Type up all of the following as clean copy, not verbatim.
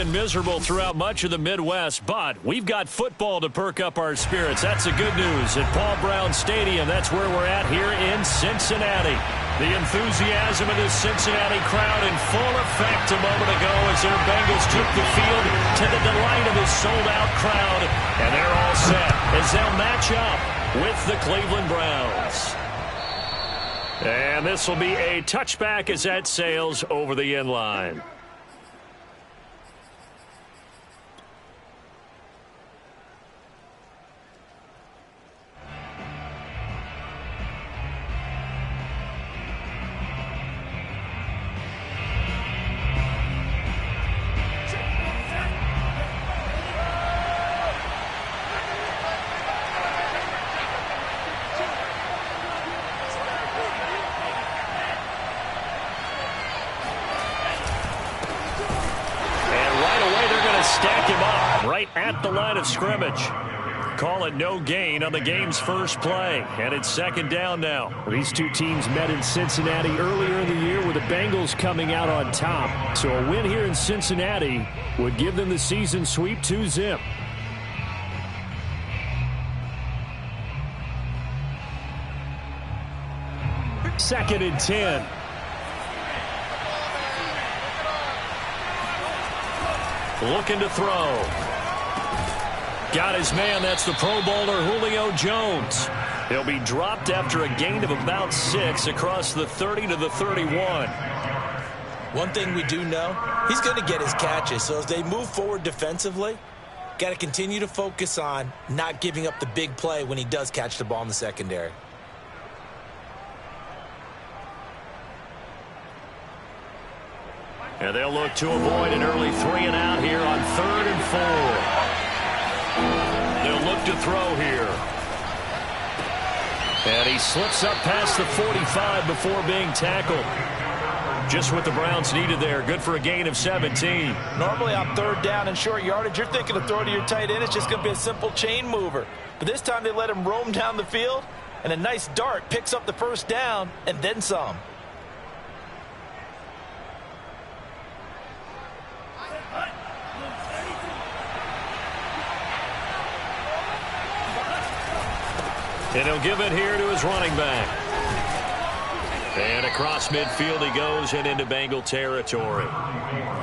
and miserable throughout much of the Midwest, but we've got football to perk up our spirits. That's the good news at Paul Brown Stadium. That's where we're at here in Cincinnati. The enthusiasm of this Cincinnati crowd in full effect a moment ago as their Bengals took the field to the delight of this sold-out crowd. And they're all set as they'll match up with the Cleveland Browns. And this will be a touchback as that sails over the end line. Stack him up right at the line of scrimmage. Call it no gain on the game's first play. And it's second down now. These two teams met in Cincinnati earlier in the year with the Bengals coming out on top. So a win here in Cincinnati would give them the season sweep 2-zip. Second and 10. Looking to throw. Got his man. That's the Pro Bowler Julio Jones. He'll be dropped after a gain of about 6 across the 30 to the 31. One thing we do know, he's going to get his catches. So as they move forward defensively, got to continue to focus on not giving up the big play when he does catch the ball in the secondary. And they'll look to avoid an early 3 and out here on 3rd and 4. They'll look to throw here. And he slips up past the 45 before being tackled. Just what the Browns needed there. Good for a gain of 17. Normally on 3rd down and short yardage, you're thinking of throwing to your tight end. It's just going to be a simple chain mover. But this time they let him roam down the field, and a nice dart picks up the first down and then some. And he'll give it here to his running back. And across midfield he goes and into Bengal territory.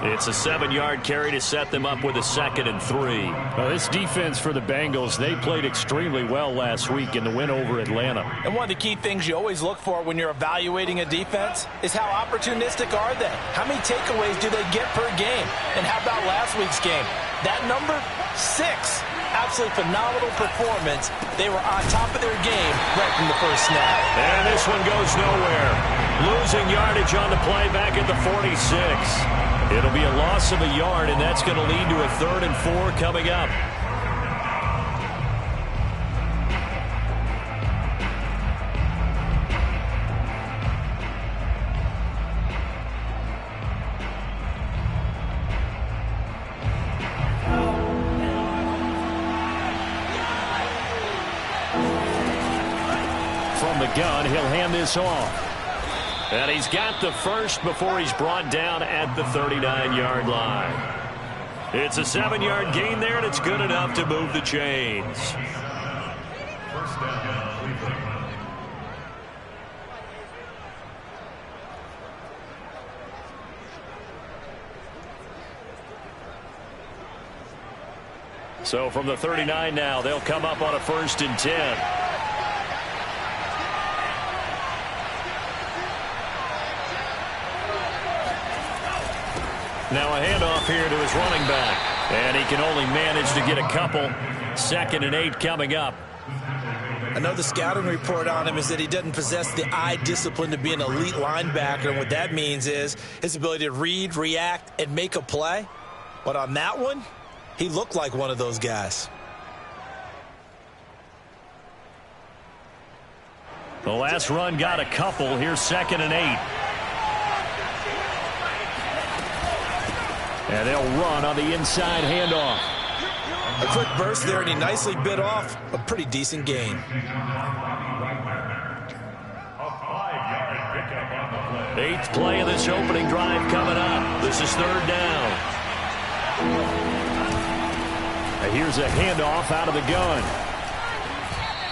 It's a 7-yard carry to set them up with a 2nd and 3. Well, this defense for the Bengals, they played extremely well last week in the win over Atlanta. And one of the key things you always look for when you're evaluating a defense is how opportunistic are they? How many takeaways do they get per game? And how about last week's game? That number, 6. Absolutely phenomenal performance. They were on top of their game right from the first snap. And this one goes nowhere. Losing yardage on the play back at the 46. It'll be a loss of a yard, and that's going to lead to a 3rd and 4 coming up. From the gun, he'll hand this off. And he's got the first before he's brought down at the 39-yard line. It's a 7-yard gain there, and it's good enough to move the chains. First down, Cleveland. So from the 39 now, they'll come up on a 1st and 10. Now a handoff here to his running back. And he can only manage to get a couple. 2nd and 8 coming up. I know the scouting report on him is that he doesn't possess the eye discipline to be an elite linebacker. And what that means is his ability to read, react, and make a play. But on that one, he looked like one of those guys. The last run got a couple. Here's 2nd and 8. And they'll run on the inside handoff. A quick burst there, and he nicely bit off a pretty decent gain. A 5-yard pickup on the play. 8th play of this opening drive coming up. This is 3rd down. Here's a handoff out of the gun.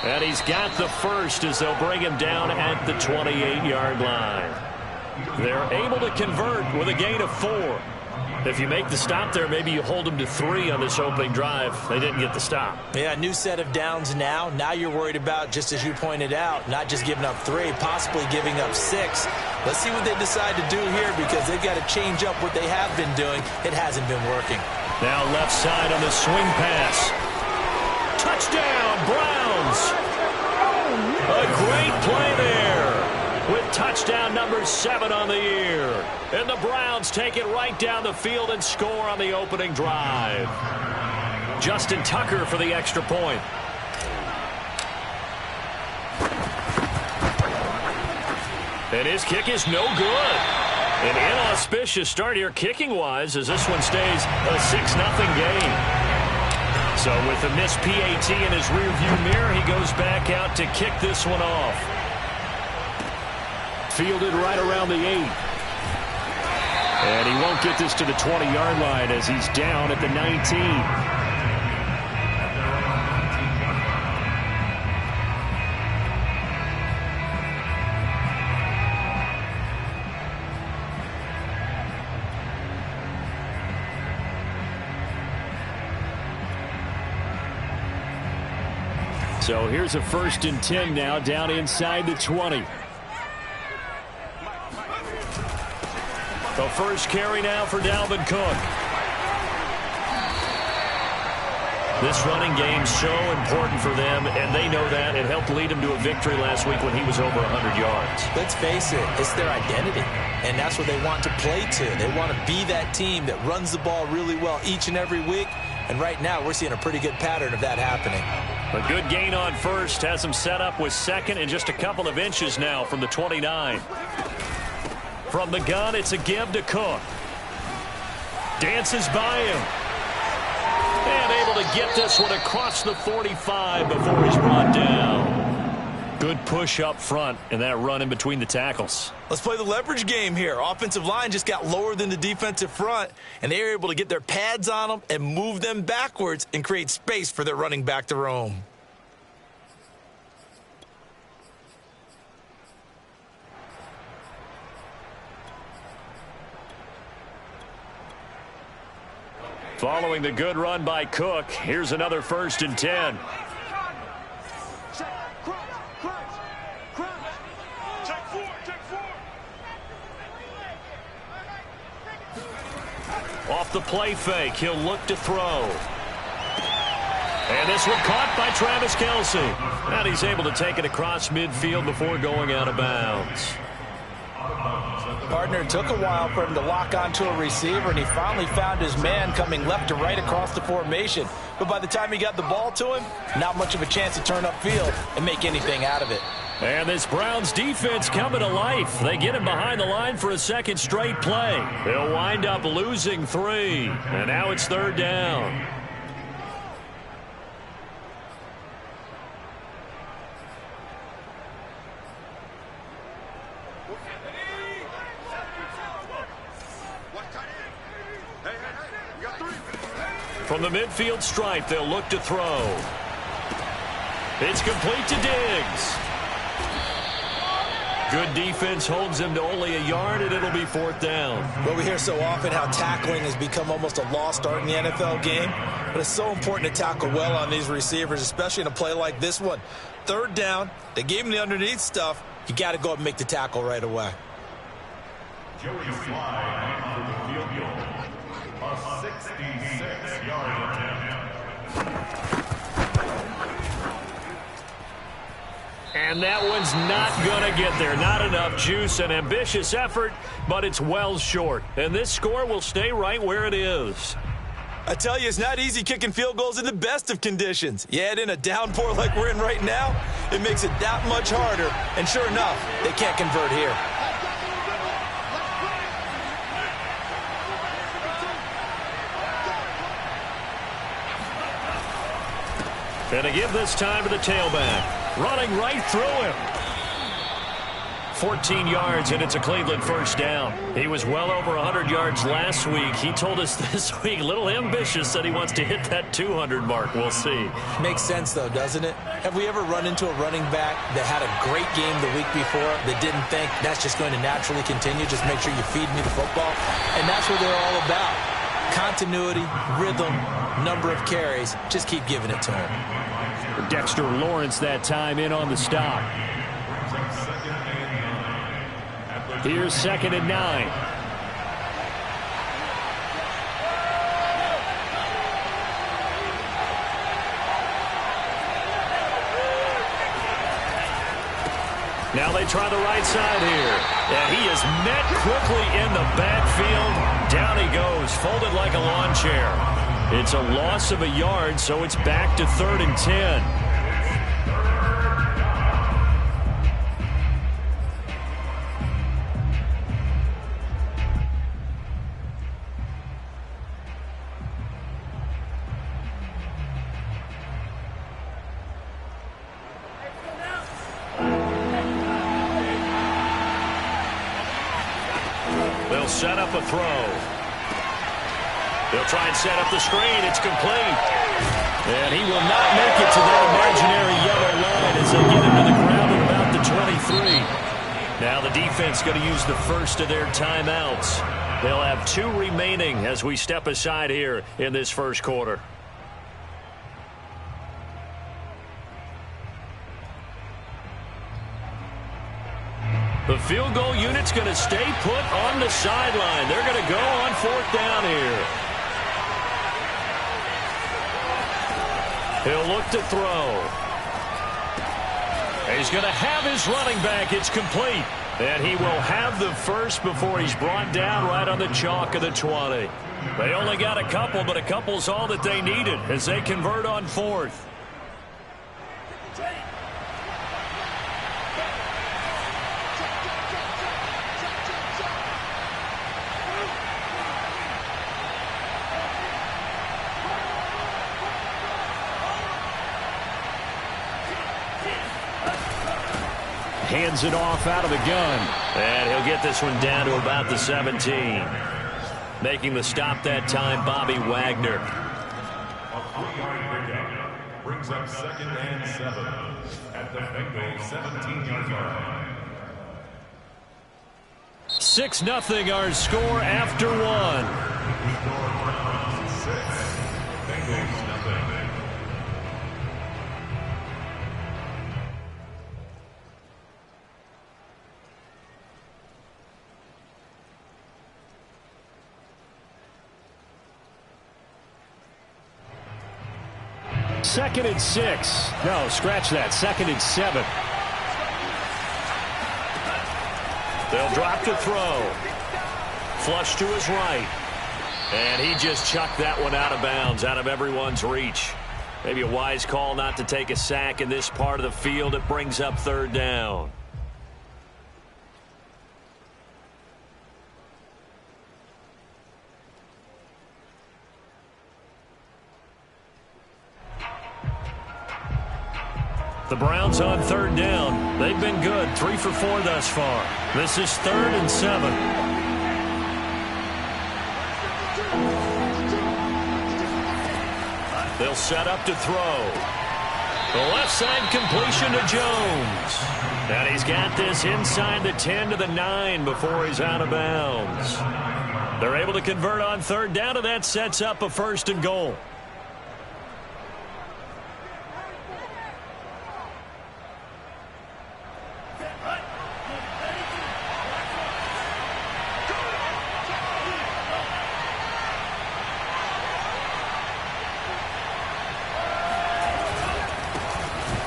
And he's got the first as they'll bring him down at the 28-yard line. They're able to convert with a gain of 4. If you make the stop there, maybe you hold them to 3 on this opening drive. They didn't get the stop. Yeah, new set of downs now. Now you're worried about, just as you pointed out, not just giving up 3, possibly giving up 6. Let's see what they decide to do here because they've got to change up what they have been doing. It hasn't been working. Now left side on the swing pass. Touchdown, Browns. A great play there with touchdown number 7 on the year. And the Browns take it right down the field and score on the opening drive. Justin Tucker for the extra point. And his kick is no good. An inauspicious start here kicking-wise as this one stays a 6-0 game. So with the missed PAT in his rearview mirror, he goes back out to kick this one off. Fielded right around the 8. And he won't get this to the 20-yard line as he's down at the 19. So here's a 1st and 10 now down inside the 20. The first carry now for Dalvin Cook. This running game's so important for them, and they know that. It helped lead them to a victory last week when he was over 100 yards. Let's face it, it's their identity, and that's what they want to play to. They want to be that team that runs the ball really well each and every week, and right now we're seeing a pretty good pattern of that happening. A good gain on first has him set up with 2nd and just a couple of inches now from the 29. From the gun, it's a give to Cook. Dances by him. And able to get this one across the 45 before he's brought down. Good push up front and that run in between the tackles. Let's play the leverage game here. Offensive line just got lower than the defensive front, and they were able to get their pads on them and move them backwards and create space for their running back to roam. Following the good run by Cook, here's another 1st and 10. Off the play fake, he'll look to throw. And this one caught by Travis Kelce. And he's able to take it across midfield before going out of bounds. Partner, took a while for him to lock onto a receiver, and he finally found his man coming left to right across the formation. But by the time he got the ball to him, not much of a chance to turn upfield and make anything out of it. And this Browns defense coming to life. They get him behind the line for a 2nd straight play. They'll wind up losing 3. And now it's 3rd down. From the midfield stripe, they'll look to throw. It's complete to Diggs. Good defense holds him to only a yard, and it'll be 4th down. Well, we hear so often how tackling has become almost a lost art in the NFL game, but it's so important to tackle well on these receivers, especially in a play like this one. 3rd down, they gave him the underneath stuff. You got to go up and make the tackle right away. Joey Slye for the field goal. A 66-yard attempt. And that one's not going to get there. Not enough juice. An ambitious effort, but it's well short. And this score will stay right where it is. I tell you, it's not easy kicking field goals in the best of conditions. You add in a downpour like we're in right now, it makes it that much harder. And sure enough, they can't convert here. And to give this time to the tailback. Running right through him. 14 yards, and it's a Cleveland first down. He was well over 100 yards last week. He told us this week, a little ambitious, that he wants to hit that 200 mark. We'll see. Makes sense, though, doesn't it? Have we ever run into a running back that had a great game the week before that didn't think that's just going to naturally continue? Just make sure you feed me the football. And that's what they're all about. Continuity, rhythm, number of carries. Just keep giving it to him. Dexter Lawrence that time in on the stop. Here's 2nd and 9. Now they try the right side here. And he is met quickly in the backfield. Down he goes, folded like a lawn chair. It's a loss of a yard, so it's back to 3rd and 10. They'll set up a throw. They'll try and set up the screen. It's complete. And he will not make it to that imaginary yellow line as they get him to the ground at about the 23. Now the defense going to use the first of their timeouts. They'll have 2 remaining as we step aside here in this first quarter. The field goal unit's going to stay put on the sideline. They're going to go on 4th down here. He'll look to throw. He's going to have his running back. It's complete. And he will have the first before he's brought down right on the chalk of the 20. They only got a couple, but a couple's all that they needed as they convert on 4th. Hands it off out of the gun. And he'll get this one down to about the 17. Making the stop that time, Bobby Wagner. A 3-yard pickup brings up 2nd and 7 at the Bengals 17-yard line. 6-0 our score after 1. Browns 6, Bengals nothing. Second and 6. No, scratch that. 2nd and 7. They'll drop to throw. Flush to his right. And he just chucked that one out of bounds, out of everyone's reach. Maybe a wise call not to take a sack in this part of the field. It brings up 3rd down. The Browns on 3rd down. They've been good. 3 for 4 thus far. This is 3rd and 7. They'll set up to throw. The left side completion to Jones. And he's got this inside the 10 to the 9 before he's out of bounds. They're able to convert on 3rd down, and that sets up a 1st and goal.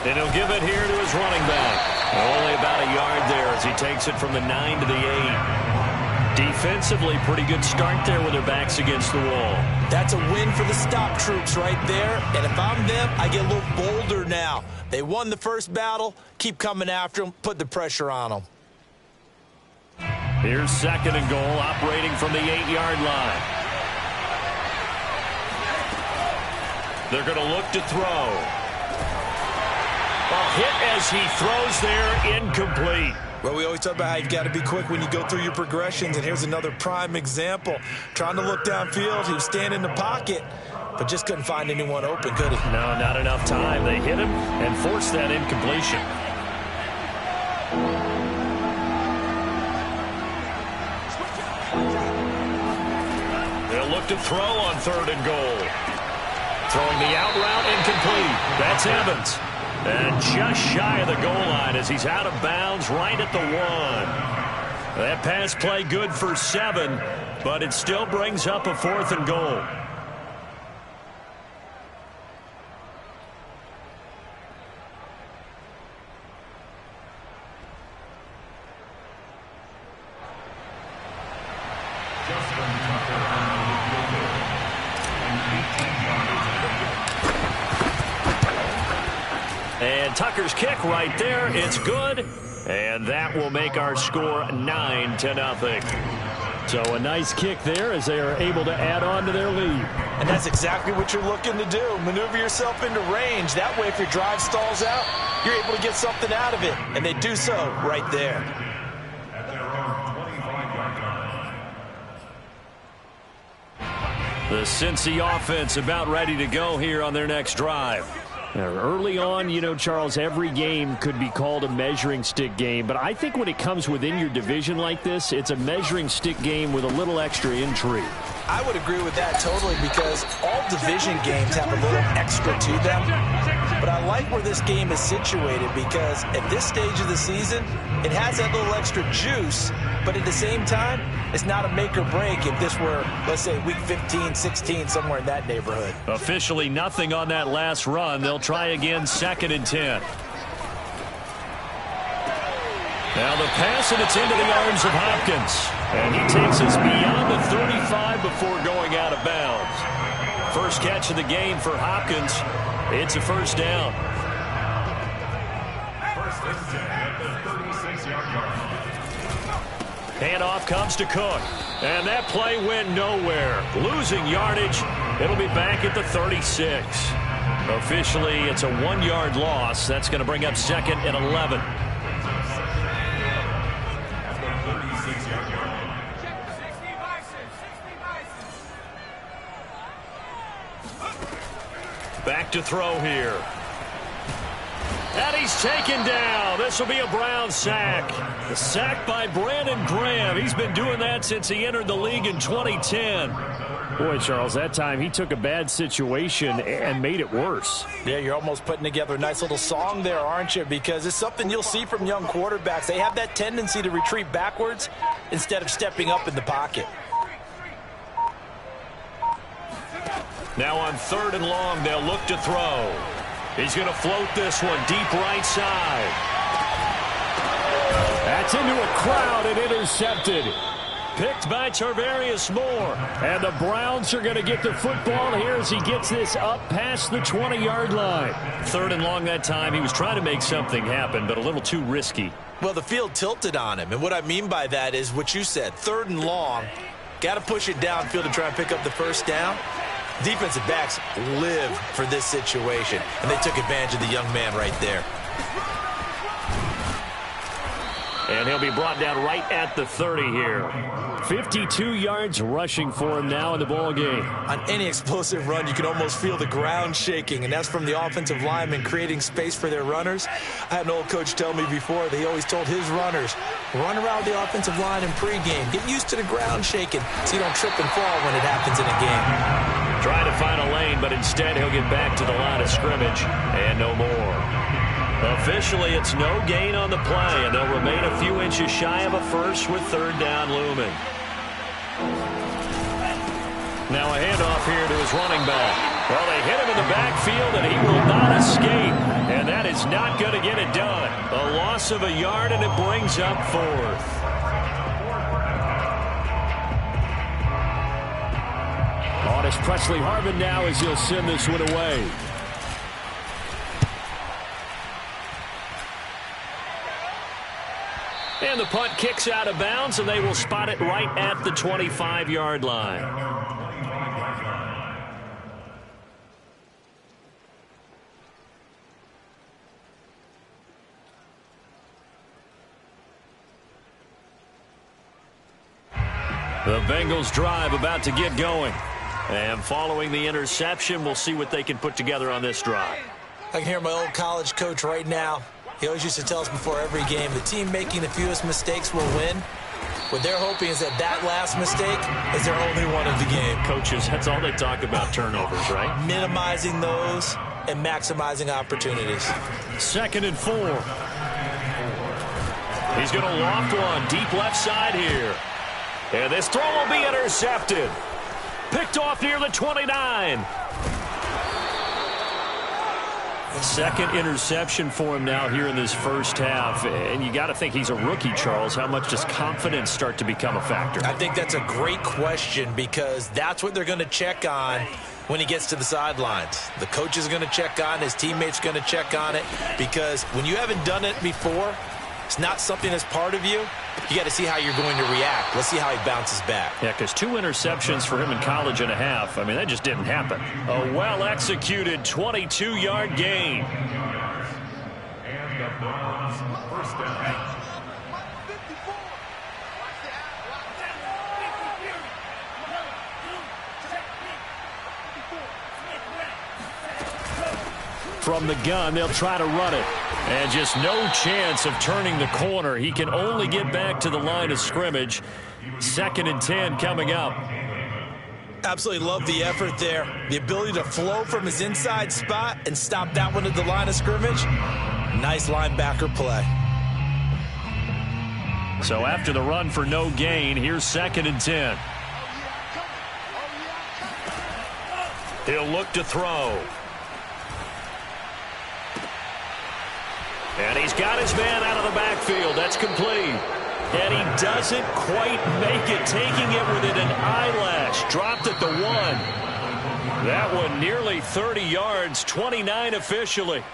And he'll give it here to his running back. Only about a yard there as he takes it from the 9 to the 8. Defensively, pretty good start there with their backs against the wall. That's a win for the stop troops right there. And if I'm them, I get a little bolder now. They won the first battle. Keep coming after them. Put the pressure on them. Here's 2nd and goal, operating from the 8-yard line. They're going to look to throw. A hit as he throws there, incomplete. Well, we always talk about how you've got to be quick when you go through your progressions, and here's another prime example. Trying to look downfield, he was standing in the pocket, but just couldn't find anyone open, could he? No, not enough time. They hit him and forced that incompletion. They'll look to throw on 3rd and goal. Throwing the out route, incomplete. That's Evans. And just shy of the goal line as he's out of bounds right at the 1. That pass play good for 7, but it still brings up a 4th and goal. And Tucker's kick right there. It's good. And that will make our score 9-0. So a nice kick there as they are able to add on to their lead. And that's exactly what you're looking to do. Maneuver yourself into range. That way, if your drive stalls out, you're able to get something out of it. And they do so right there. At their own 25-yard line. The Cincy offense about ready to go here on their next drive. Now, early on, you know, Charles, every game could be called a measuring stick game. But I think when it comes within your division like this, it's a measuring stick game with a little extra intrigue. I would agree with that totally because all division games have a little extra to them. But I like where this game is situated because at this stage of the season, it has that little extra juice. But at the same time, it's not a make or break if this were, let's say, week 15, 16, somewhere in that neighborhood. Officially nothing on that last run. They'll try again 2nd and 10. Now the pass, and it's into the arms of Hopkins. And he takes us beyond the 35 before going out of bounds. First catch of the game for Hopkins. It's a first down. First and 10 at the 36-yard line. Handoff comes to Cook. And that play went nowhere. Losing yardage. It'll be back at the 36. Officially, it's a 1-yard loss. That's going to bring up 2nd and 11. Back to throw here. And he's taken down. This will be a Brown sack. The sack by Brandon Graham. He's been doing that since he entered the league in 2010. Boy, Charles, that time he took a bad situation and made it worse. Yeah, you're almost putting together a nice little song there, aren't you? Because it's something you'll see from young quarterbacks. They have that tendency to retreat backwards instead of stepping up in the pocket. Now on 3rd and long, they'll look to throw. He's going to float this one deep right side. That's into a crowd and intercepted. Picked by Tarvarius Moore. And the Browns are going to get the football here as he gets this up past the 20-yard line. 3rd and long that time. He was trying to make something happen, but a little too risky. Well, the field tilted on him, and what I mean by that is what you said. 3rd and long, got to push it downfield to try and pick up the first down. Defensive backs live for this situation, and they took advantage of the young man right there. And he'll be brought down right at the 30 here. 52 yards rushing for him now in the ball game. On any explosive run, you can almost feel the ground shaking, and that's from the offensive linemen creating space for their runners. I had an old coach tell me before, they always told his runners, run around the offensive line in pregame. Get used to the ground shaking so you don't trip and fall when it happens in a game. Trying to find a lane, but instead he'll get back to the line of scrimmage and no more. Officially, it's no gain on the play, and they'll remain a few inches shy of a first with 3rd down looming. Now a handoff here to his running back. Well, they hit him in the backfield, and he will not escape. And that is not going to get it done. A loss of a yard, and it brings up 4th. On is Presley Harvin now as he'll send this one away. And the punt kicks out of bounds, and they will spot it right at the 25-yard line. The Bengals drive about to get going. And following the interception, we'll see what they can put together on this drive. I can hear my old college coach right now. He always used to tell us before every game, the team making the fewest mistakes will win. What they're hoping is that that last mistake is their only one of the game. Coaches, that's all they talk about, turnovers, right? Minimizing those and maximizing opportunities. 2nd and 4. He's going to loft one deep left side here. And this throw will be intercepted. Picked off near the 29. Second interception for him now here in this first half. And you got to think he's a rookie, Charles. How much does confidence start to become a factor? I think that's a great question because that's what they're going to check on when he gets to the sidelines. The coach is going to check on, his teammates going to check on it, because when you haven't done it before, it's not something that's part of you. You got to see how you're going to react. Let's see how he bounces back. Yeah, because 2 interceptions for him in college and a half. I mean, that just didn't happen. A well-executed 22-yard gain. And the Browns first down. From the gun, they'll try to run it. And just no chance of turning the corner. He can only get back to the line of scrimmage. 2nd and 10 coming up. Absolutely love the effort there. The ability to flow from his inside spot and stop that one at the line of scrimmage. Nice linebacker play. So after the run for no gain, here's 2nd and 10. He'll look to throw. And he's got his man out of the backfield. That's complete. And he doesn't quite make it, taking it within an eyelash. Dropped at the 1. That one nearly 30 yards, 29 officially.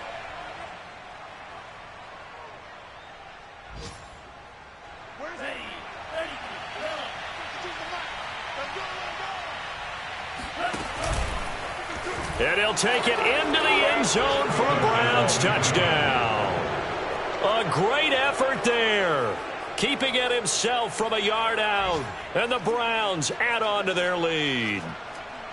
And he'll take it into the end zone for a Browns touchdown. A great effort there. Keeping it himself from a yard out. And the Browns add on to their lead.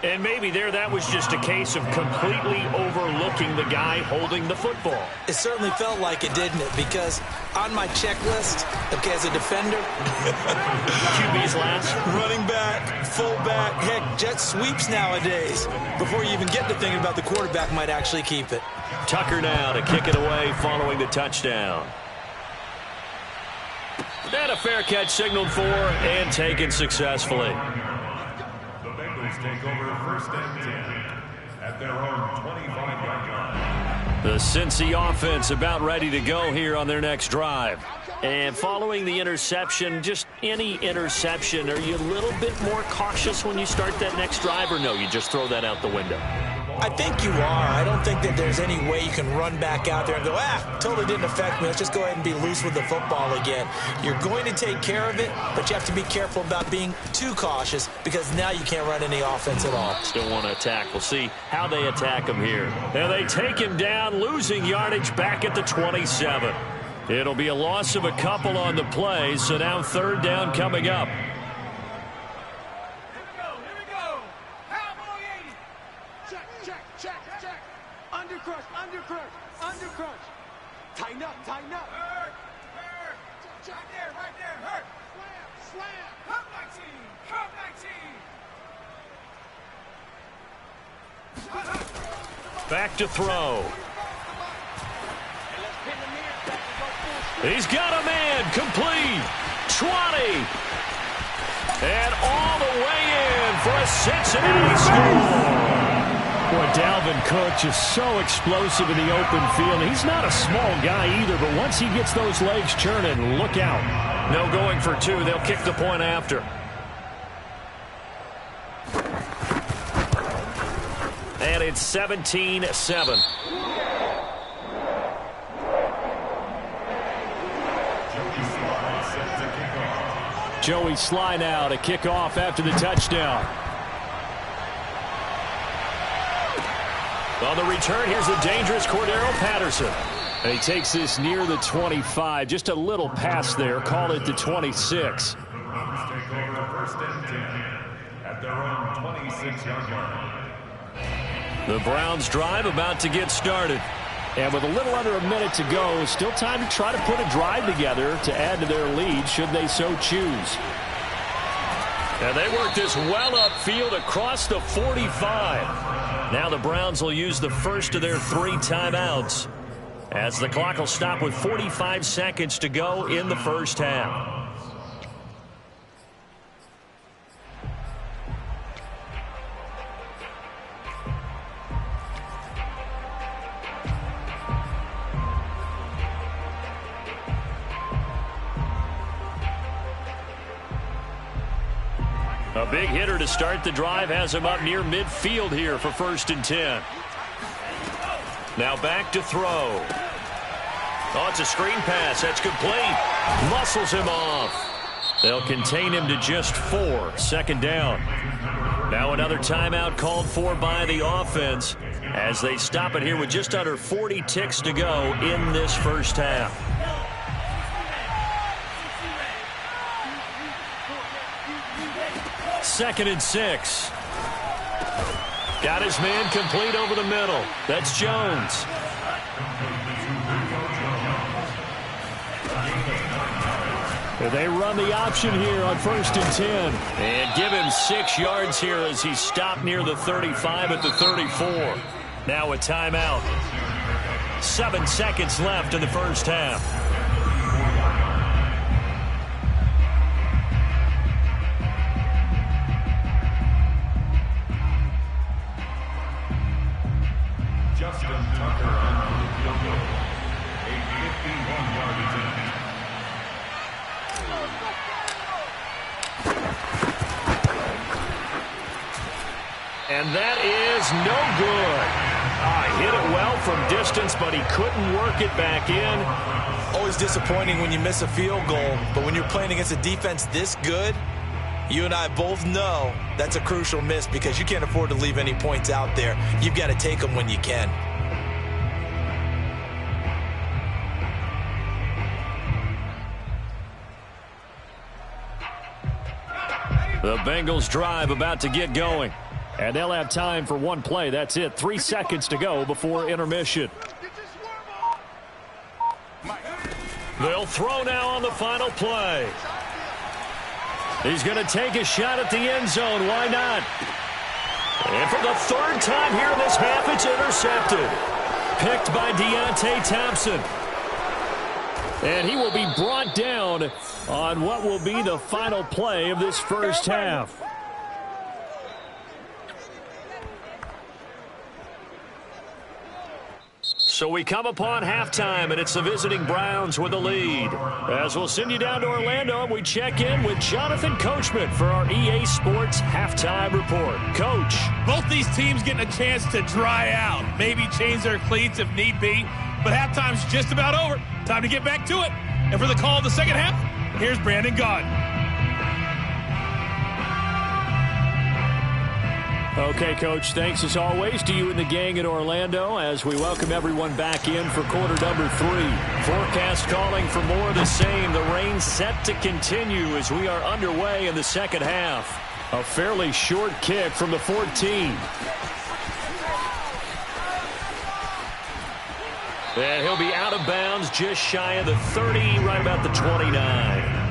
And maybe there that was just a case of completely overlooking the guy holding the football. It certainly felt like it, didn't it? Because on my checklist, okay, as a defender, QB's last. running back, fullback, heck, jet sweeps nowadays. Before you even get to thinking about the quarterback might actually keep it. Tucker now to kick it away following the touchdown. And a fair catch signaled for and taken successfully. The Bengals take over 1st and 10 at their own 25-yard line. The Cincy offense about ready to go here on their next drive. And following the interception, just any interception, are you a little bit more cautious when you start that next drive, or no, you just throw that out the window? I think you are. I don't think that there's any way you can run back out there and go, totally didn't affect me. Let's just go ahead and be loose with the football again. You're going to take care of it, but you have to be careful about being too cautious because now you can't run any offense at all. Still want to attack. We'll see how they attack him here. And they take him down, losing yardage back at the 27. It'll be a loss of a couple on the play, so now 3rd down coming up. Tighten up. Hurt. Right there. Hurt. Slam. Hurt my team. Back to throw. He's got a man. Complete. 20. And all the way in for a Cincinnati score. Boy, Dalvin Cook just so explosive in the open field. He's not a small guy either, but once he gets those legs churning, look out. No going for 2. They'll kick the point after. And it's 17-7. Joey Sly now to kick off after the touchdown. On the return, here's a dangerous Cordero Patterson. And he takes this near the 25. Just a little pass there. Call it the 26. first and 10 at their own 26-yard line. The Browns drive about to get started. And with a little under a minute to go, still time to try to put a drive together to add to their lead should they so choose. And they work this well upfield across the 45. Now the Browns will use the first of their 3 timeouts, as the clock will stop with 45 seconds to go in the first half. A big hitter to start the drive has him up near midfield here for first and 10. Now back to throw. Oh, it's a screen pass. That's complete. Muscles him off. They'll contain him to just 4. Second down. Now another timeout called for by the offense as they stop it here with just under 40 ticks to go in this first half. Second and 6. Got his man complete over the middle. That's Jones. They run the option here on first and 10. And give him 6 yards here as he stopped near the 35 at the 34. Now a timeout. 7 seconds left in the first half. And that is no good. Hit it well from distance, but he couldn't work it back in. Always disappointing when you miss a field goal, but when you're playing against a defense this good, you and I both know that's a crucial miss because you can't afford to leave any points out there. You've got to take them when you can. The Bengals drive about to get going. And they'll have time for one play. That's it. 3 seconds to go before intermission. They'll throw now on the final play. He's going to take a shot at the end zone. Why not? And for the 3rd time here in this half, it's intercepted. Picked by Deontay Thompson. And he will be brought down on what will be the final play of this first half. So we come upon halftime, and it's the visiting Browns with the lead. As we'll send you down to Orlando, and we check in with Jonathan Coachman for our EA Sports Halftime Report. Coach. Both these teams getting a chance to dry out, maybe change their cleats if need be, but halftime's just about over. Time to get back to it. And for the call of the second half, here's Brandon Gaudin. Okay, Coach, thanks as always to you and the gang in Orlando as we welcome everyone back in for quarter number 3. Forecast calling for more of the same. The rain set to continue as we are underway in the second half. A fairly short kick from the 14. And he'll be out of bounds just shy of the 30, right about the 29.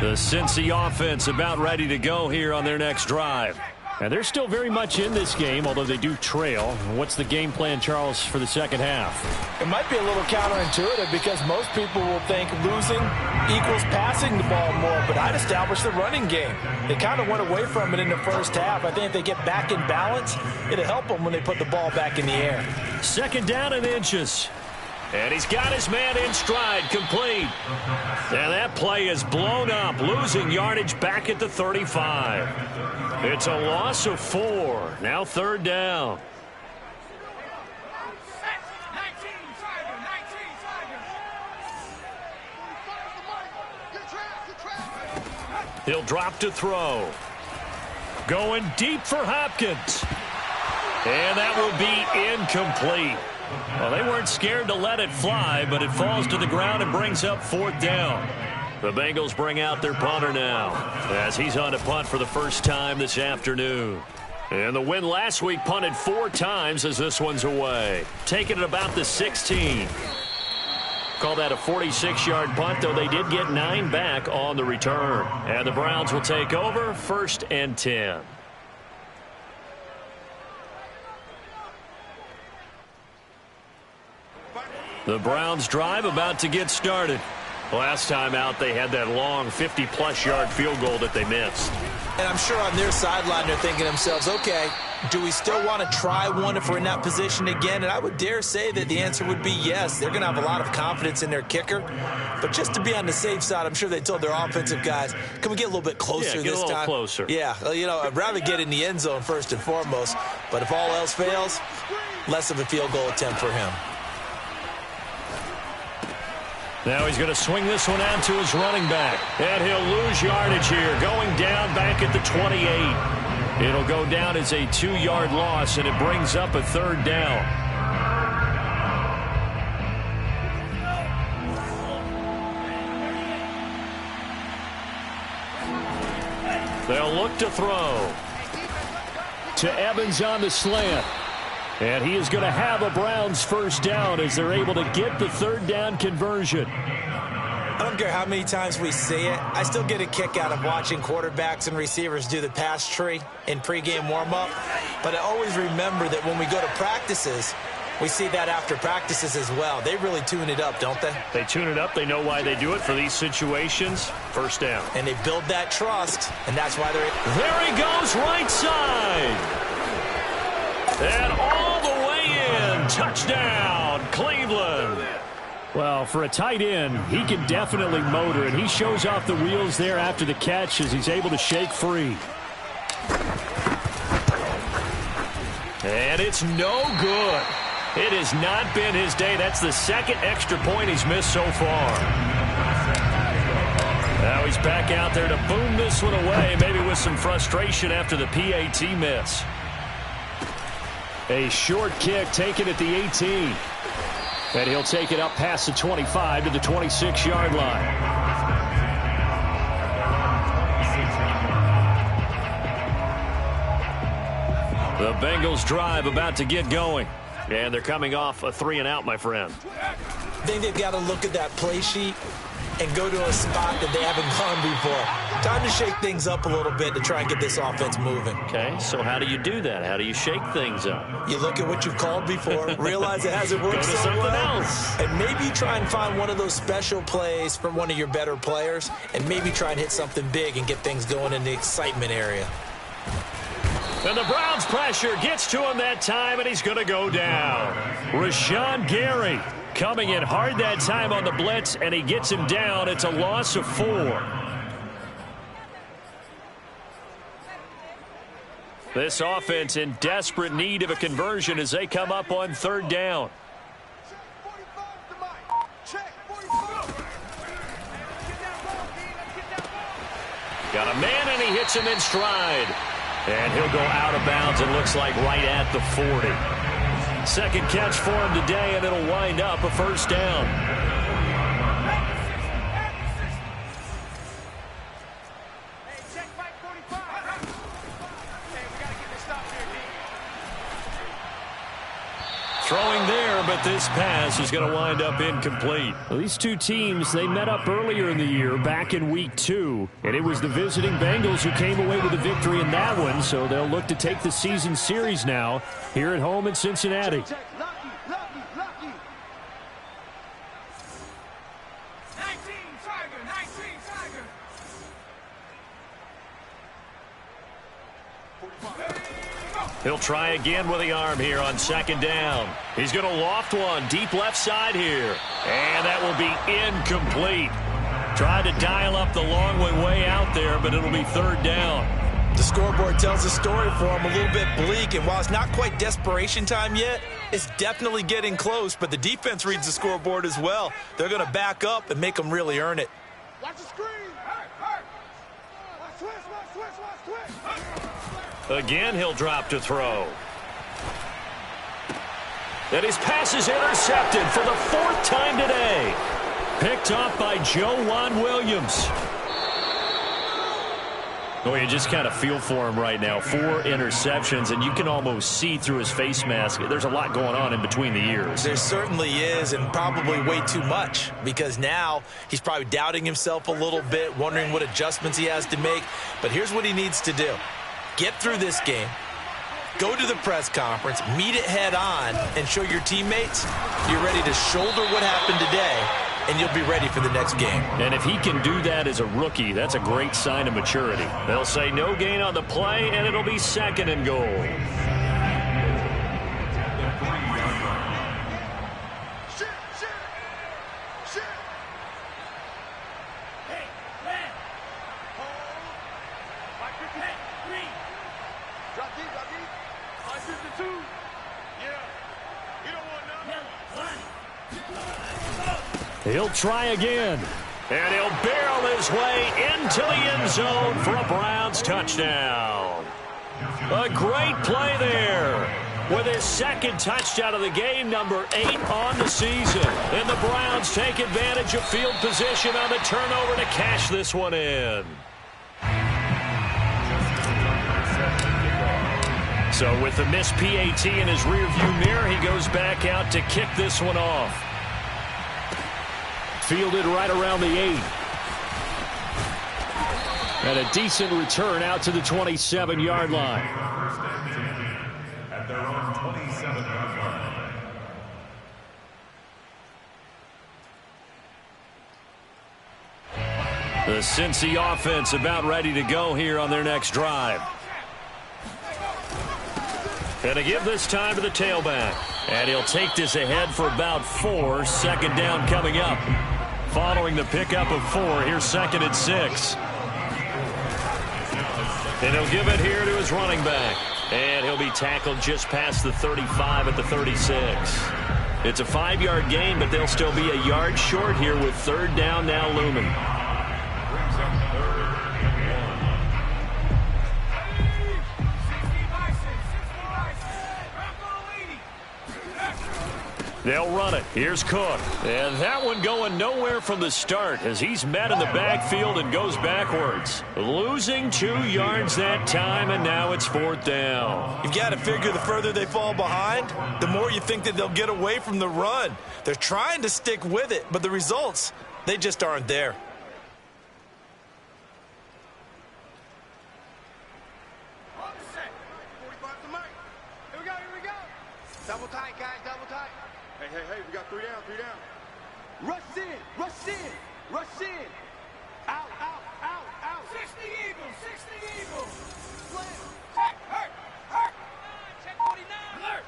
The Cincy offense about ready to go here on their next drive. And they're still very much in this game, although they do trail. What's the game plan, Charles, for the second half? It might be a little counterintuitive because most people will think losing equals passing the ball more, but I'd establish the running game. They kind of went away from it in the first half. I think if they get back in balance, it'll help them when they put the ball back in the air. Second down and inches. And he's got his man in stride, complete. And that play is blown up, losing yardage back at the 35. It's a loss of 4. Now 3rd down. He'll drop to throw. Going deep for Hopkins. And that will be incomplete. Well, they weren't scared to let it fly, but it falls to the ground and brings up 4th down. The Bengals bring out their punter now as he's on to punt for the first time this afternoon. And the win last week punted 4 times as this one's away. Taking it about the 16. Call that a 46-yard punt, though they did get 9 back on the return. And the Browns will take over 1st and 10. The Browns drive about to get started. Last time out, they had that long 50-plus yard field goal that they missed. And I'm sure on their sideline they're thinking to themselves, okay, do we still want to try one if we're in that position again? And I would dare say that the answer would be yes. They're going to have a lot of confidence in their kicker. But just to be on the safe side, I'm sure they told their offensive guys, can we get a little bit closer this time? Yeah, get a little closer. Yeah, you know, I'd rather get in the end zone first and foremost. But if all else fails, less of a field goal attempt for him. Now he's going to swing this one out to his running back. And he'll lose yardage here, going down back at the 28. It'll go down as a 2-yard loss, and it brings up a 3rd down. They'll look to throw. To Evans on the slant. And he is going to have a Browns 1st down as they're able to get the 3rd down conversion. I don't care how many times we see it. I still get a kick out of watching quarterbacks and receivers do the pass tree in pregame warm-up. But I always remember that when we go to practices, we see that after practices as well. They really tune it up, don't they? They tune it up. They know why they do it for these situations. 1st down. And they build that trust, and that's why they're... There he goes, right side. And all the way in. Touchdown, Cleveland. Well, for a tight end, he can definitely motor, and he shows off the wheels there after the catch as he's able to shake free. And it's no good. It has not been his day. That's the 2nd extra point he's missed so far. Now he's back out there to boom this one away, maybe with some frustration after the PAT miss. A short kick taken at the 18. And he'll take it up past the 25 to the 26-yard line. The Bengals drive about to get going. And they're coming off a 3-and-out, my friend. I think they've got to look at that play sheet and go to a spot that they haven't gone before. Time to shake things up a little bit to try and get this offense moving. Okay, so how do you do that? How do you shake things up? You look at what you've called before, realize it hasn't worked so something well, else. and maybe you try and find one of those special plays from one of your better players, and maybe try and hit something big and get things going in the excitement area. And the Browns pressure gets to him that time, and he's going to go down. Rashawn Gary coming in hard that time on the blitz, and he gets him down. It's a loss of 4. This offense in desperate need of a conversion as they come up on 3rd down. Got a man, and he hits him in stride. And he'll go out of bounds, it looks like right at the 40. 2nd catch for him today, and it'll wind up a 1st down. Throwing there, but this pass is going to wind up incomplete. Well, these two teams, they met up earlier in the year, back in week 2, and it was the visiting Bengals who came away with a victory in that one, so they'll look to take the season series now here at home in Cincinnati. He'll try again with the arm here on 2nd down. He's going to loft one deep left side here. And that will be incomplete. Tried to dial up the long way out there, but it'll be 3rd down. The scoreboard tells a story for him, a little bit bleak, and while it's not quite desperation time yet, it's definitely getting close, but the defense reads the scoreboard as well. They're going to back up and make them really earn it. Watch the screen. Watch twist. Again, he'll drop to throw. And his pass is intercepted for the 4th time today. Picked off by Joejuan Williams. Oh, you just kind of feel for him right now. 4 interceptions, and you can almost see through his face mask. There's a lot going on in between the ears. There certainly is, and probably way too much, because now he's probably doubting himself a little bit, wondering what adjustments he has to make. But here's what he needs to do. Get through this game. Go to the press conference, meet it head on, and show your teammates you're ready to shoulder what happened today, and you'll be ready for the next game. And if he can do that as a rookie, that's a great sign of maturity. They'll say no gain on the play, and it'll be 2nd and goal. He'll try again. And he'll barrel his way into the end zone for a Browns touchdown. A great play there. With his 2nd touchdown of the game, number 8 on the season. And the Browns take advantage of field position on the turnover to cash this one in. So with the missed PAT in his rearview mirror, he goes back out to kick this one off. Fielded right around the 8. And a decent return out to the 27-yard line. At their own 27-yard line. The Cincy offense about ready to go here on their next drive. And to give this time to the tailback. And he'll take this ahead for about 4. 2nd down coming up. Following the pickup of 4, here's 2nd and 6. And he'll give it here to his running back. And he'll be tackled just past the 35 at the 36. It's a 5-yard gain, but they'll still be a yard short here with 3rd down now looming. They'll run it. Here's Cook. And that one going nowhere from the start as he's met in the backfield and goes backwards. Losing 2 yards that time, and now it's 4th down. You've got to figure the further they fall behind, the more you think that they'll get away from the run. They're trying to stick with it, but the results, they just aren't there. Double tight, guys, double tight. Hey, we got 3 down, 3 down. Rush in. Out. 60 Eagles. Slam, check, hurt. Check 49, alert.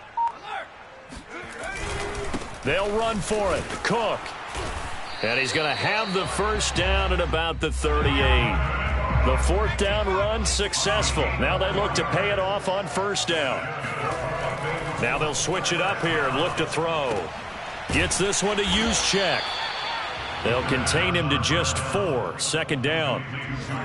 They'll run for it. Cook. And he's going to have the 1st down at about the 38. The 4th down run successful. Now they look to pay it off on 1st down. Now they'll switch it up here and look to throw. Gets this one to Juszczyk. They'll contain him to just 4. 2nd down.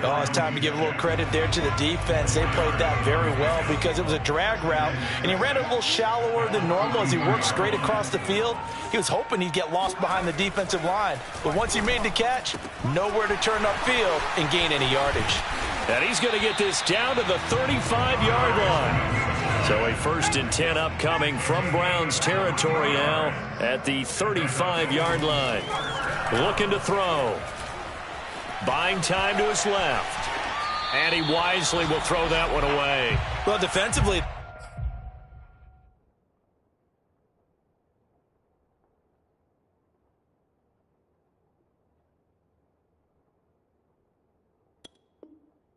Oh, it's time to give a little credit there to the defense. They played that very well because it was a drag route, and he ran it a little shallower than normal as he worked straight across the field. He was hoping he'd get lost behind the defensive line, but once he made the catch, nowhere to turn upfield and gain any yardage. And he's going to get this down to the 35-yard line. So a 1st and 10 upcoming from Browns territory now at the 35-yard line. Looking to throw. Buying time to his left. And he wisely will throw that one away. Well, defensively,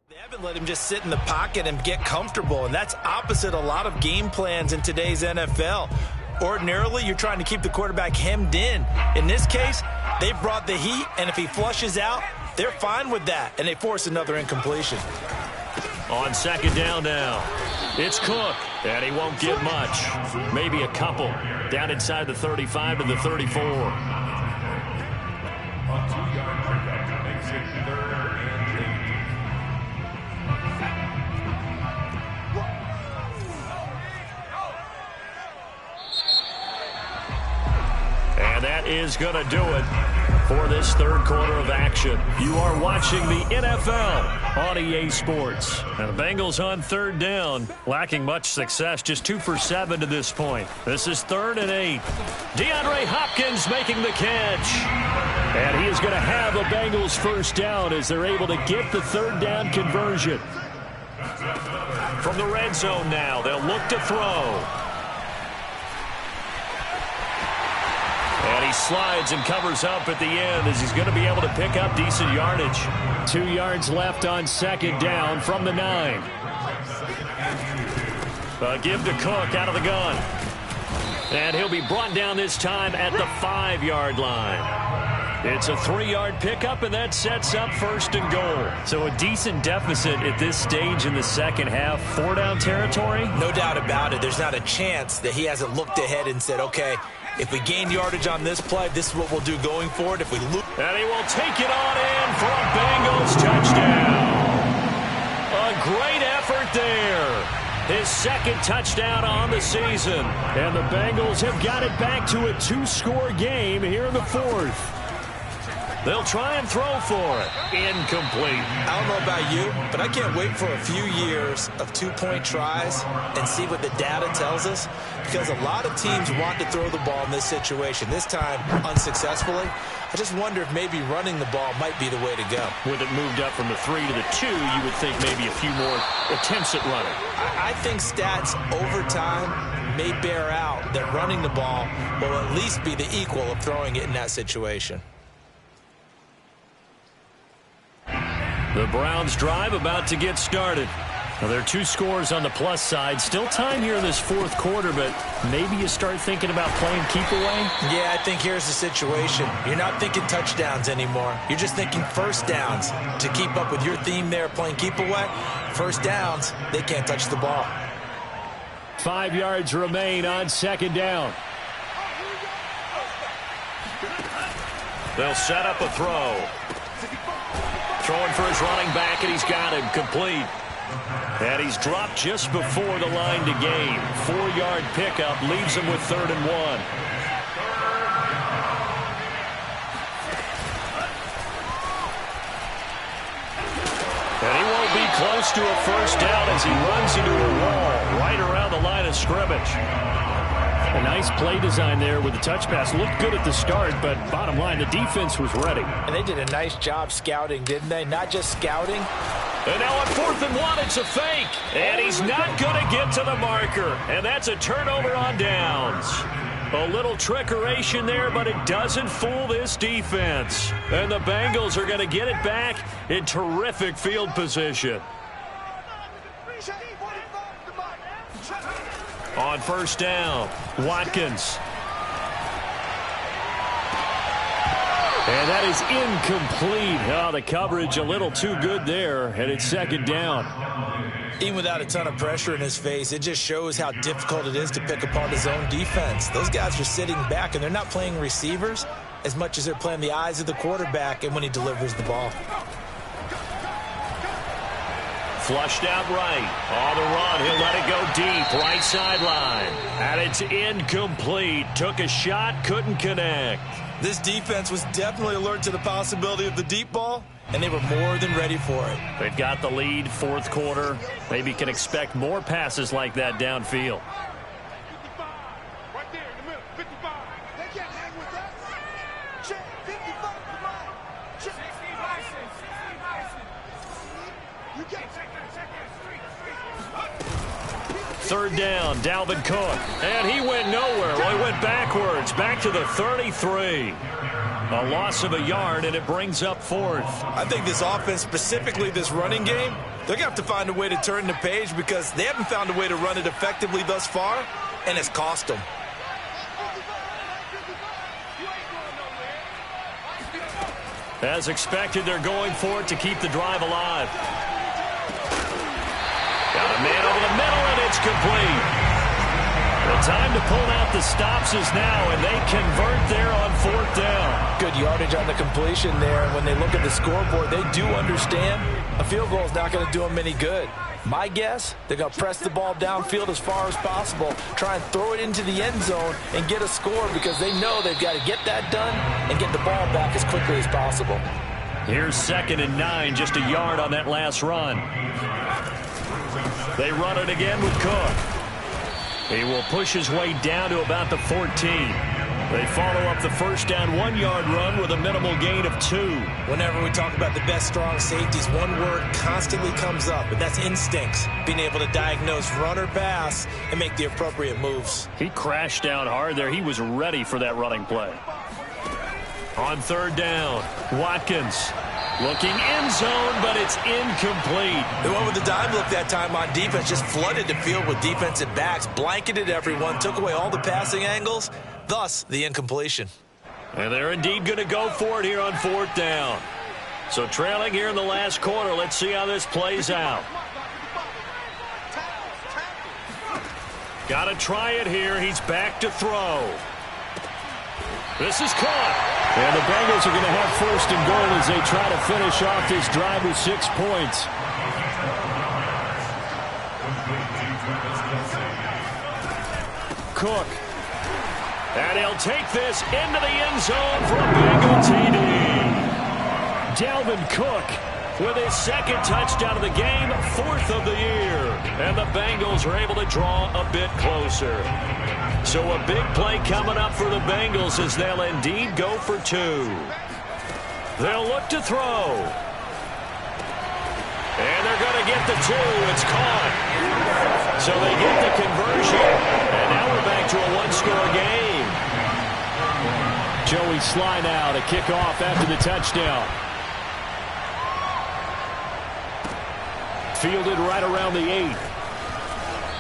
they haven't let him just sit in the pocket and get comfortable, and that's opposite a lot of game plans in today's NFL. Ordinarily, you're trying to keep the quarterback hemmed in. In this case, they brought the heat, and if he flushes out, they're fine with that, and they force another incompletion. On 2nd down now, it's Cook, and he won't get much. Maybe a couple. Down inside the 35 to the 34. A 2-yard pickup makes it 3rd and 8. is going to do it for this third quarter of action. You are watching the NFL on EA Sports. And the Bengals on third down, lacking much success, just 2 for 7 to this point. This is 3rd and 8. DeAndre Hopkins making the catch. And he is going to have a Bengals first down as they're able to get the third down conversion. From the red zone now, they'll look to throw. And he slides and covers up at the end as he's going to be able to pick up decent yardage. 2 yards left on second down from the 9. Give to Cook out of the gun. And he'll be brought down this time at the 5-yard line. It's a 3-yard pickup, and that sets up 1st and goal. So a decent deficit at this stage in the second half. 4-down territory? No doubt about it. There's not a chance that he hasn't looked ahead and said, okay, if we gain yardage on this play, this is what we'll do going forward. If we lose. And he will take it on in for a Bengals touchdown. A great effort there. His 2nd touchdown on the season. And the Bengals have got it back to a 2-score game here in the 4th. They'll try and throw for it. Incomplete. I don't know about you, but I can't wait for a few years of 2-point tries and see what the data tells us, because a lot of teams want to throw the ball in this situation. This time, unsuccessfully. I just wonder if maybe running the ball might be the way to go. With it moved up from the 3 to the 2, you would think maybe a few more attempts at running. I think stats over time may bear out that running the ball will at least be the equal of throwing it in that situation. The Browns drive about to get started. Now, there are 2 scores on the plus side. Still time here in this 4th quarter, but maybe you start thinking about playing keep away? Yeah, I think here's the situation. You're not thinking touchdowns anymore. You're just thinking first downs. To keep up with your theme there, playing keep away, first downs, they can't touch the ball. 5 yards remain on second down. They'll set up a throw. Throwing for his running back, and he's got him complete. And he's dropped just before the line to gain. 4-yard pickup leaves him with 3rd and 1. And he won't be close to a first down as he runs into a wall right around the line of scrimmage. A nice play design there with the touch pass. Looked good at the start, but bottom line, the defense was ready. And they did a nice job scouting, didn't they? Not just scouting. And now on 4th and 1, it's a fake. And he's not going to get to the marker. And that's a turnover on downs. A little trickeration there, but it doesn't fool this defense. And the Bengals are going to get it back in terrific field position. On 1st down, Watkins. And that is incomplete. Oh, the coverage a little too good there, and it's 2nd down. Even without a ton of pressure in his face, it just shows how difficult it is to pick apart his own defense. Those guys are sitting back, and they're not playing receivers as much as they're playing the eyes of the quarterback and when he delivers the ball. Flushed out right. On the run, he'll let it go deep. Right sideline. And it's incomplete. Took a shot, couldn't connect. This defense was definitely alert to the possibility of the deep ball, and they were more than ready for it. They've got the lead, 4th quarter. Maybe can expect more passes like that downfield. 55. Right there in the middle. 55. They can't hang with us. Check. 55. Come on. Check. 60 license. 60 license. You can't check that. Check that. Street. 3rd down, Dalvin Cook. And he went nowhere. Well, he went backwards. Back to the 33. A loss of a yard, and it brings up 4th. I think this offense, specifically this running game, they're going to have to find a way to turn the page because they haven't found a way to run it effectively thus far, and it's cost them. As expected, they're going for it to keep the drive alive. Got a man over the middle, and it's complete. The time to pull out the stops is now, and they convert there on 4th down. Good yardage on the completion there. And when they look at the scoreboard, they do understand a field goal is not going to do them any good. My guess, they're going to press the ball downfield as far as possible, try and throw it into the end zone and get a score because they know they've got to get that done and get the ball back as quickly as possible. Here's 2nd and 9, just a yard on that last run. They run it again with Cook. He will push his way down to about the 14. They follow up the first down 1-yard run with a minimal gain of 2. Whenever we talk about the best strong safeties, one word constantly comes up, and that's instincts. Being able to diagnose run or pass and make the appropriate moves. He crashed down hard there. He was ready for that running play. On 3rd down, Watkins looking end zone, but it's incomplete. The one with the dime look that time on defense just flooded the field with defensive backs, blanketed everyone, took away all the passing angles, thus the incompletion. And they're indeed going to go for it here on 4th down. So trailing here in the last quarter, let's see how this plays out. Got to try it here. He's back to throw. This is caught. And the Bengals are going to have 1st and goal as they try to finish off this drive with 6 points. Cook. And he'll take this into the end zone for a Bengal TD. Dalvin Cook with his 2nd touchdown of the game, 4th of the year. And the Bengals are able to draw a bit closer. So a big play coming up for the Bengals as they'll indeed go for 2. They'll look to throw. And they're going to get the 2. It's caught. So they get the conversion. And now we're back to a 1-score game. Joey Sly now to kick off after the touchdown. Fielded right around the 8.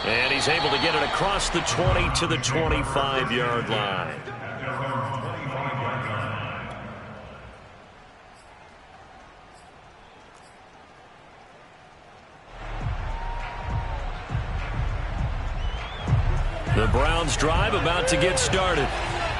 And he's able to get it across the 20 to the 25-yard line. The Browns drive about to get started.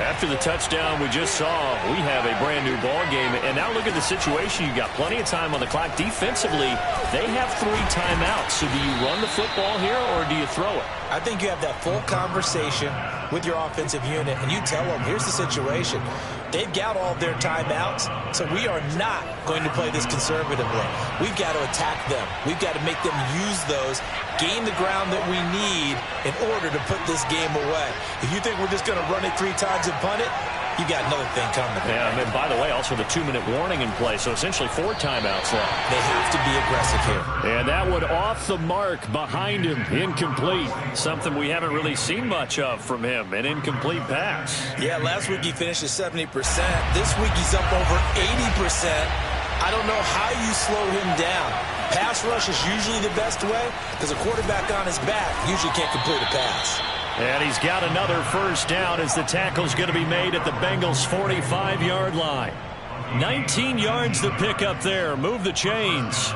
After the touchdown we just saw, we have a brand new ball game. And now look at the situation. You've got plenty of time on the clock. Defensively, they have 3 timeouts. So do you run the football here or do you throw it? I think you have that full conversation with your offensive unit, and you tell them, here's the situation. They've got all of their timeouts, so we are not going to play this conservatively. We've got to attack them. We've got to make them use those, gain the ground that we need in order to put this game away. If you think we're just going to run it 3 times and punt it, you got another thing coming. Yeah, and by the way, also the 2-minute warning in play, so essentially 4 timeouts left. They have to be aggressive here. And that one off the mark behind him, incomplete. Something we haven't really seen much of from him, an incomplete pass. Yeah, last week he finished at 70%. This week he's up over 80%. I don't know how you slow him down. Pass rush is usually the best way because a quarterback on his back usually can't complete a pass. And he's got another first down as the tackle's going to be made at the Bengals' 45-yard line. 19 yards to pick up there. Move the chains.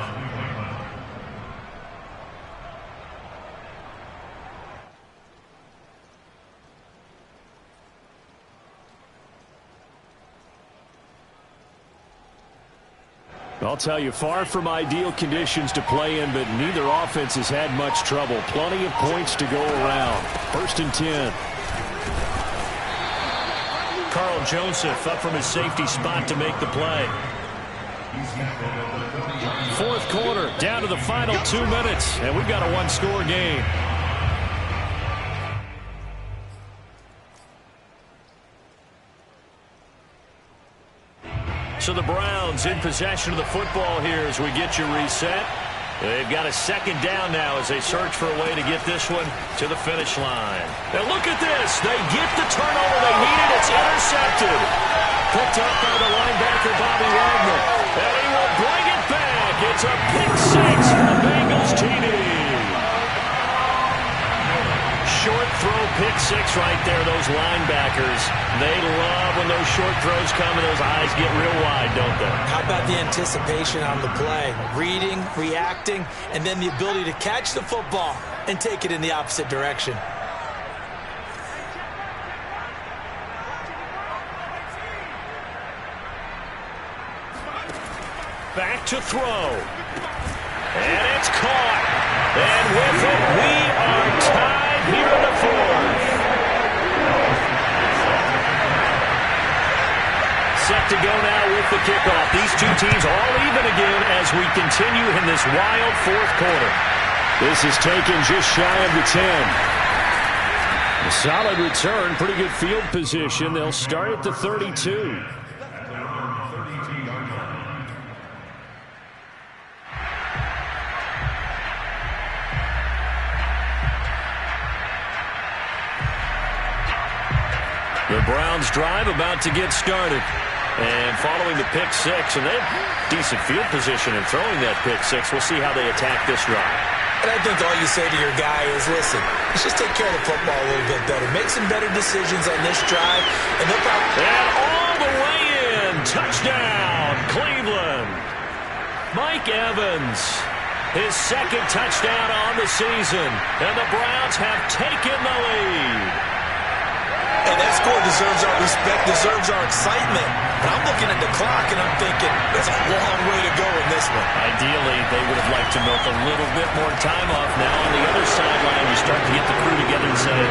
I'll tell you, far from ideal conditions to play in, but neither offense has had much trouble. Plenty of points to go around. 1st and 10. Carl Joseph up from his safety spot to make the play. 4th quarter, down to the final 2 minutes, and we've got a 1-score game. So the Browns in possession of the football here as we get you reset. They've got a 2nd down now as they search for a way to get this one to the finish line. And look at this. They get the turnover they needed. It's intercepted. Picked up by the linebacker, Bobby Wagner. And he will bring it back. It's a pick 6 for the Bengals TD. Short throw, pick 6 right there. Those linebackers, they love when those short throws come and those eyes get real wide, don't they? How about the anticipation on the play? Reading, reacting, and then the ability to catch the football and take it in the opposite direction. Back to throw. And it's caught. And with it, we are tied here in the fourth. Set to go now with the kickoff. These two teams all even again as we continue in this wild fourth quarter. This is taken just shy of the 10. A solid return, pretty good field position. They'll start at the 32. The Browns drive about to get started. And following the pick six, and they have decent field position in throwing that pick six. We'll see how they attack this drive. And I think all you say to your guy is, listen, let's just take care of the football a little bit better. Make some better decisions on this drive. And they'll probably... And all the way in. Touchdown, Cleveland. Mike Evans, his second touchdown on the season. And the Browns have taken the lead. And that score deserves our respect, deserves our excitement. But I'm looking at the clock, and I'm thinking, there's a long way to go in this one. Ideally, they would have liked to milk a little bit more time off. Now on the other sideline, you start to get the crew together and say,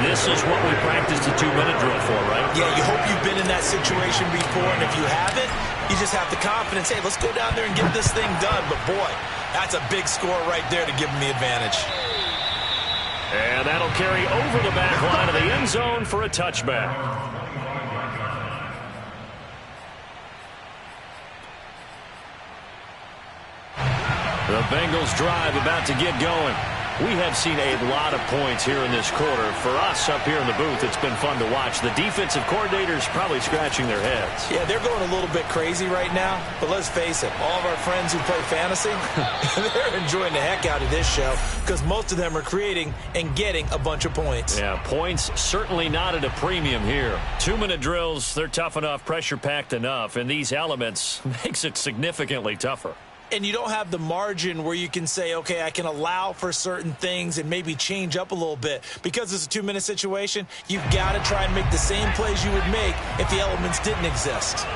this is what we practiced a 2-minute drill for, right? Yeah, you hope you've been in that situation before, and if you haven't, you just have the confidence, hey, let's go down there and get this thing done. But, boy, that's a big score right there to give them the advantage. And that'll carry over the back line of the end zone for a touchback. The Bengals drive about to get going. We have seen a lot of points here in this quarter. For us up here in the booth, it's been fun to watch. The defensive coordinators probably scratching their heads. Yeah, they're going a little bit crazy right now. But let's face it, all of our friends who play fantasy, they're enjoying the heck out of this show because most of them are creating and getting a bunch of points. Yeah, points certainly not at a premium here. 2-minute drills, they're tough enough, pressure-packed enough, and these elements makes it significantly tougher. And you don't have the margin where you can say, okay, I can allow for certain things and maybe change up a little bit. Because it's a 2-minute situation, you've got to try and make the same plays you would make if the elements didn't exist.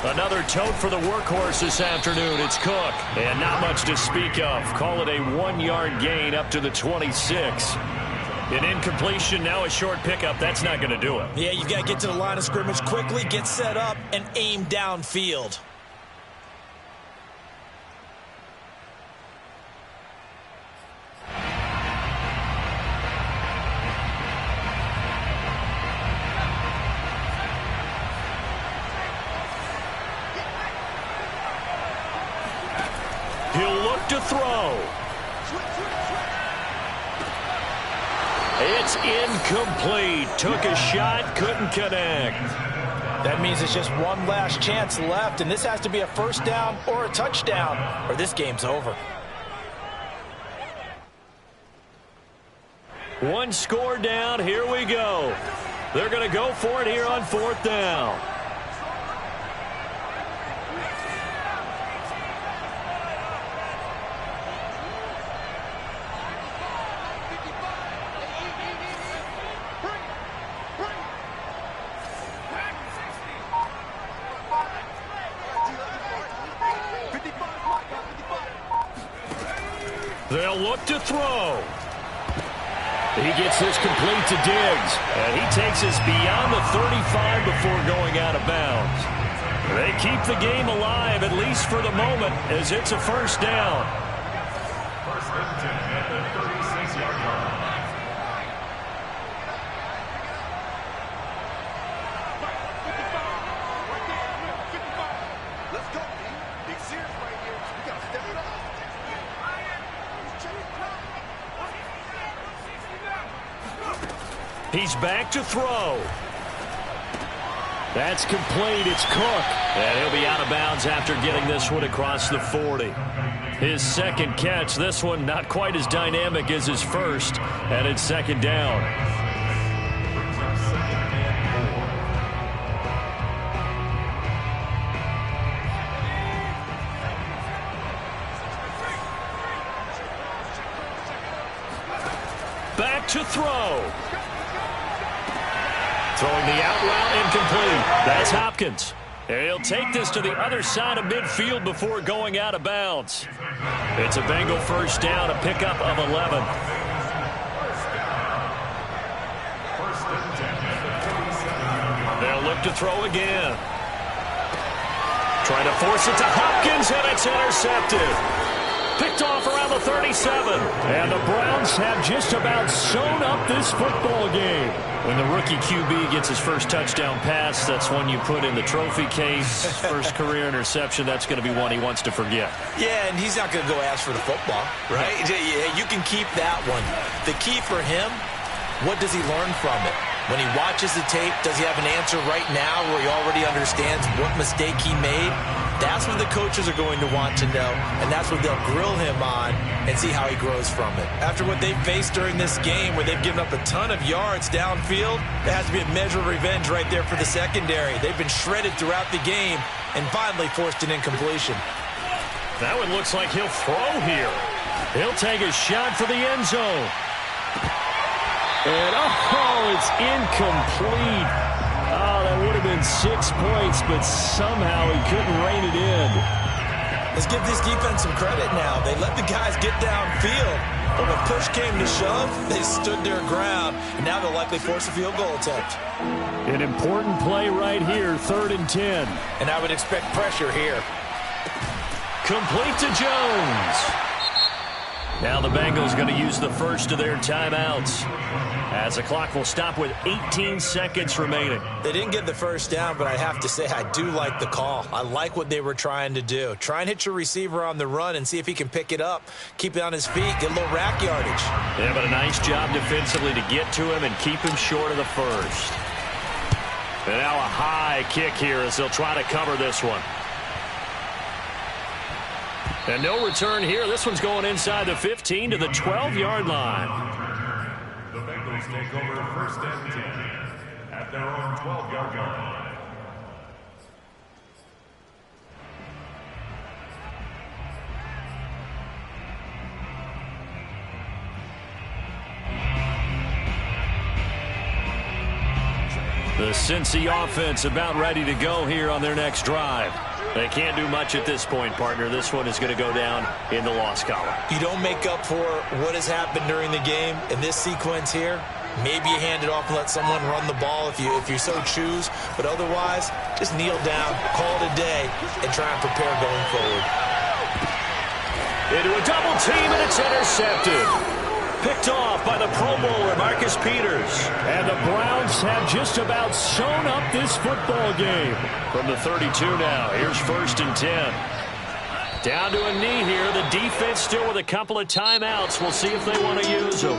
Another tote for the workhorse this afternoon. It's Cook. And not much to speak of. Call it a 1-yard gain up to the 26. An incompletion, now a short pickup. That's not going to do it. Yeah, you've got to get to the line of scrimmage quickly, get set up, and aim downfield. He'll look to throw. It's incomplete. Took a shot, couldn't connect. That means it's just one last chance left, and this has to be a first down or a touchdown, or this game's over. One score down. Here we go. They're going to go for it here on 4th down. They'll look to throw. He gets this complete to Diggs. And he takes us beyond the 35 before going out of bounds. They keep the game alive, at least for the moment, as it's a first down. First and 10 at the 36-yard line. Let's go, D. Big series right here. We got to step it up. He's back to throw. That's complete. It's Cook. And he'll be out of bounds after getting this one across the 40. His second catch. This one not quite as dynamic as his first. And it's second down. Back to throw. Throwing the out route incomplete. That's Hopkins. He'll take this to the other side of midfield before going out of bounds. It's a Bengal first down, a pickup of 11. They'll look to throw again. Trying to force it to Hopkins, and it's intercepted. Picked off around the 37. And the Browns have just about sewn up this football game. When the rookie QB gets his first touchdown pass, that's one you put in the trophy case. First career interception, that's going to be one he wants to forget. Yeah, and he's not going to go ask for the football, right? Yeah, you can keep that one. The key for him, what does he learn from it? When he watches the tape, does he have an answer right now where he already understands what mistake he made? That's what the coaches are going to want to know, and that's what they'll grill him on and see how he grows from it. After what they've faced during this game where they've given up a ton of yards downfield, there has to be a measure of revenge right there for the secondary. They've been shredded throughout the game and finally forced an incompletion. That one looks like he'll throw here. He'll take a shot for the end zone. And, it's incomplete. Oh, that would have been 6 points, but somehow he couldn't rein it in. Let's give this defense some credit now. They let the guys get downfield, but when push came to shove, they stood their ground, and now they'll likely force a field goal attempt. An important play right here, 3rd and 10. And I would expect pressure here. Complete to Jones. Now the Bengals going to use the first of their timeouts, as the clock will stop with 18 seconds remaining. They didn't get the first down, but I have to say I do like the call. I like what they were trying to do. Try and hit your receiver on the run and see if he can pick it up, keep it on his feet, get a little rack yardage. Yeah, but a nice job defensively to get to him and keep him short of the first. And now a high kick here as they'll try to cover this one. And no return here. This one's going inside the 15 to the 12-yard line. The Bengals take over 1st and 10 at their own 12-yard line. The Cincy offense about ready to go here on their next drive. They can't do much at this point, partner. This one is going to go down in the loss column. You don't make up for what has happened during the game in this sequence here. Maybe you hand it off and let someone run the ball if you so choose. But otherwise, just kneel down, call it a day, and try and prepare going forward. Into a double team, and it's intercepted. Picked off by the Pro Bowler, Marcus Peters. And the Browns have just about sewn up this football game. From the 32 now, here's 1st and 10. Down to a knee here. The defense still with a couple of timeouts. We'll see if they want to use them.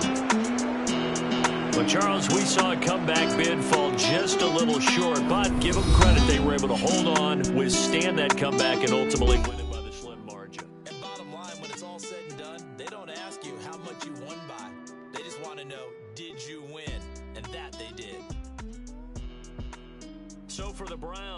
But, Charles, we saw a comeback bid fall just a little short, but give them credit. They were able to hold on, withstand that comeback, and ultimately win it by the slim margin. And bottom line, when it's all said and done, they don't ask you how much you won by. They just want to know, did you win? And that they did. So for the Browns.